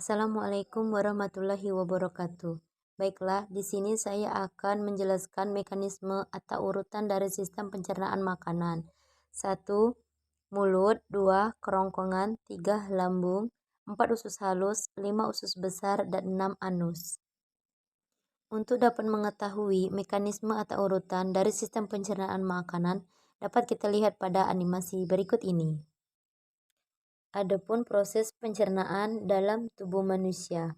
Assalamualaikum warahmatullahi wabarakatuh. Baiklah, di sini saya akan menjelaskan mekanisme atau urutan dari sistem pencernaan makanan. 1. Mulut. 2. Kerongkongan. 3. Lambung. 4. Usus halus. 5. Usus besar. Dan 6. Anus. Untuk dapat mengetahui mekanisme atau urutan dari sistem pencernaan makanan, dapat kita lihat pada animasi berikut ini. Adapun proses pencernaan dalam tubuh manusia.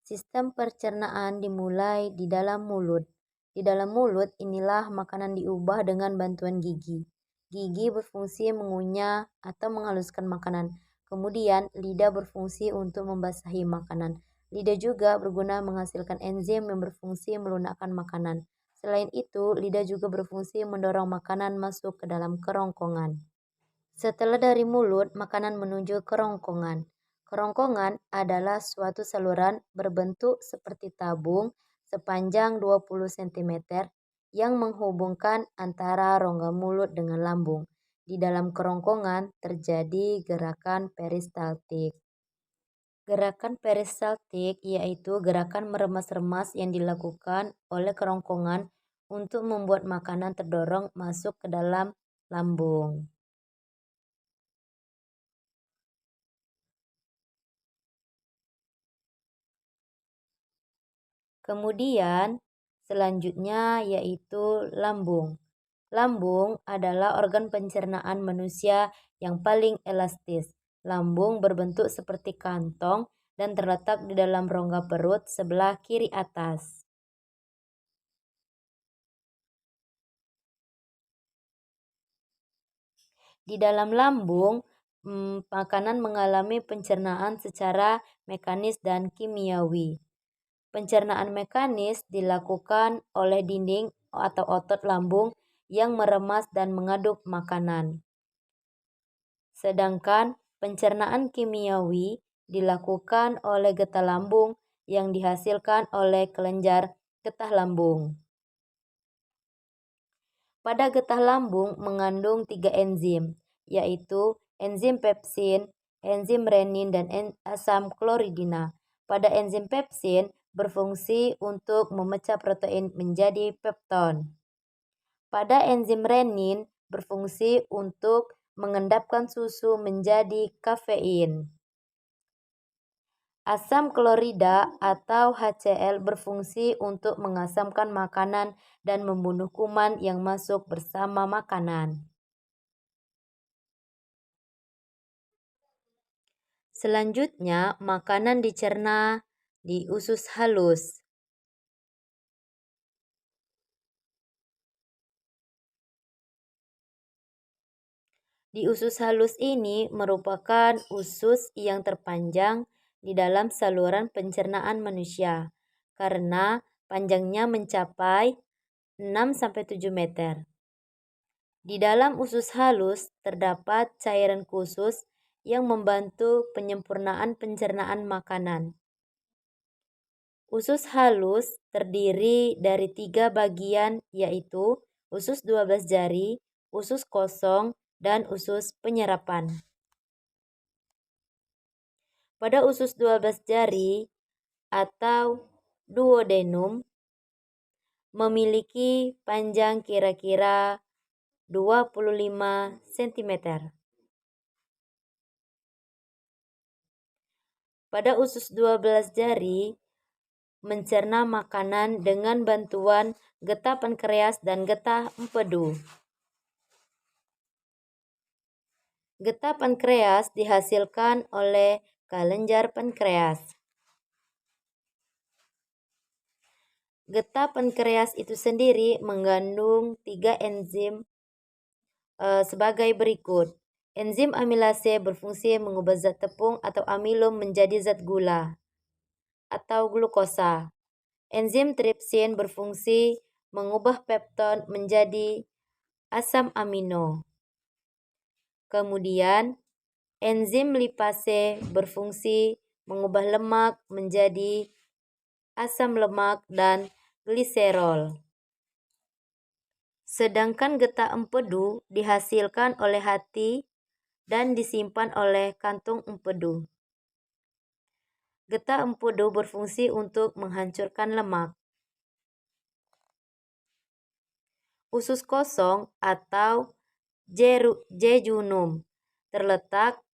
Sistem pencernaan dimulai di dalam mulut. Di dalam mulut inilah makanan diubah dengan bantuan gigi. Gigi berfungsi mengunyah atau menghaluskan makanan. Kemudian lidah berfungsi untuk membasahi makanan. Lidah juga berguna menghasilkan enzim yang berfungsi melunakkan makanan. Selain itu, lidah juga berfungsi mendorong makanan masuk ke dalam kerongkongan. Setelah dari mulut, makanan menuju kerongkongan. Kerongkongan adalah suatu saluran berbentuk seperti tabung sepanjang 20 cm yang menghubungkan antara rongga mulut dengan lambung. Di dalam kerongkongan terjadi gerakan peristaltik. Gerakan peristaltik yaitu gerakan meremas-remas yang dilakukan oleh kerongkongan untuk membuat makanan terdorong masuk ke dalam lambung. Kemudian selanjutnya yaitu lambung. Lambung adalah organ pencernaan manusia yang paling elastis. Lambung berbentuk seperti kantong dan terletak di dalam rongga perut sebelah kiri atas. Di dalam lambung, makanan mengalami pencernaan secara mekanis dan kimiawi. Pencernaan mekanis dilakukan oleh dinding atau otot lambung yang meremas dan mengaduk makanan. Sedangkan pencernaan kimiawi dilakukan oleh getah lambung yang dihasilkan oleh kelenjar getah lambung. Pada getah lambung mengandung 3 enzim, yaitu enzim pepsin, enzim renin, dan asam kloridina. Pada enzim pepsin berfungsi untuk memecah protein menjadi pepton. Pada enzim renin berfungsi untuk mengendapkan susu menjadi kafein. Asam klorida atau HCl berfungsi untuk mengasamkan makanan dan membunuh kuman yang masuk bersama makanan. Selanjutnya, makanan dicerna di usus halus. Di usus halus ini merupakan usus yang terpanjang di dalam saluran pencernaan manusia karena panjangnya mencapai 6-7 meter. Di dalam usus halus terdapat cairan khusus yang membantu penyempurnaan pencernaan makanan. Usus halus terdiri dari 3 bagian yaitu usus 12 jari, usus kosong, dan usus penyerapan. Pada usus 12 jari atau duodenum memiliki panjang kira-kira 25 cm. Pada usus 12 jari mencerna makanan dengan bantuan getah pankreas dan getah empedu. Getah pankreas dihasilkan oleh kelenjar pankreas. Getah pankreas itu sendiri mengandung 3 enzim sebagai berikut. Enzim amilase berfungsi mengubah zat tepung atau amilum menjadi zat gula atau glukosa. Enzim tripsin berfungsi mengubah pepton menjadi asam amino. Kemudian, enzim lipase berfungsi mengubah lemak menjadi asam lemak dan gliserol. Sedangkan getah empedu dihasilkan oleh hati dan disimpan oleh kantung empedu. Getah empedu berfungsi untuk menghancurkan lemak. Usus kosong atau jejunum terletak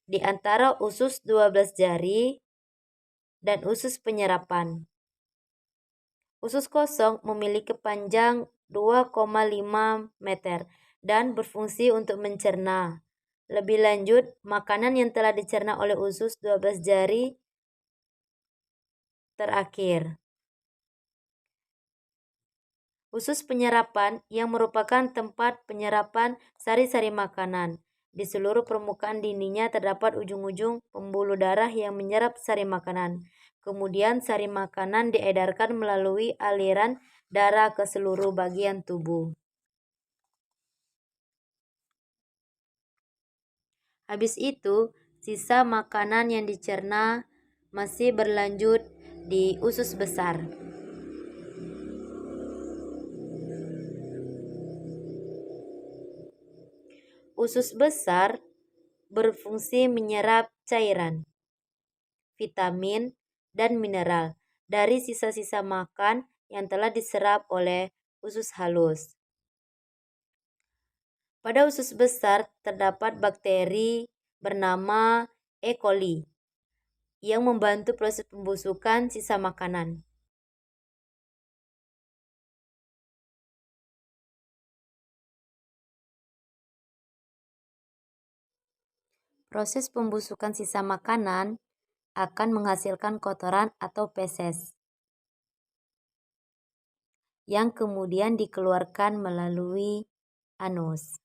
di antara usus 12 jari dan usus penyerapan. Usus kosong memiliki panjang 2,5 meter dan berfungsi untuk mencerna. Lebih lanjut, makanan yang telah dicerna oleh usus 12 jari terakhir. Usus penyerapan yang merupakan tempat penyerapan sari-sari makanan. Di seluruh permukaan dindingnya terdapat ujung-ujung pembuluh darah yang menyerap sari makanan. Kemudian sari makanan diedarkan melalui aliran darah ke seluruh bagian tubuh. Habis itu, sisa makanan yang dicerna masih berlanjut di usus besar. Usus besar berfungsi menyerap cairan, vitamin, dan mineral dari sisa-sisa makan yang telah diserap oleh usus halus. Pada usus besar terdapat bakteri bernama E. coli yang membantu proses pembusukan sisa makanan. Proses pembusukan sisa makanan akan menghasilkan kotoran atau feses yang kemudian dikeluarkan melalui anus.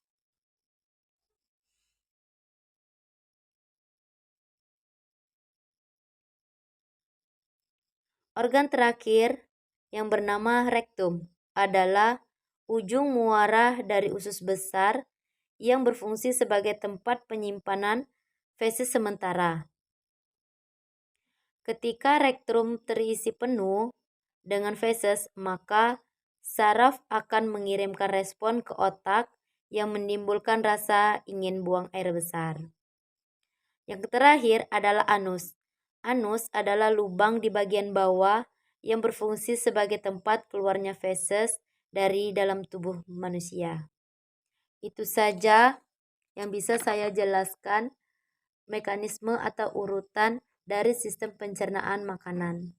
Organ terakhir yang bernama rektum adalah ujung muara dari usus besar yang berfungsi sebagai tempat penyimpanan feses sementara. Ketika rektum terisi penuh dengan feses, maka saraf akan mengirimkan respon ke otak yang menimbulkan rasa ingin buang air besar. Yang terakhir adalah anus. Anus adalah lubang di bagian bawah yang berfungsi sebagai tempat keluarnya feses dari dalam tubuh manusia. Itu saja yang bisa saya jelaskan mekanisme atau urutan dari sistem pencernaan makanan.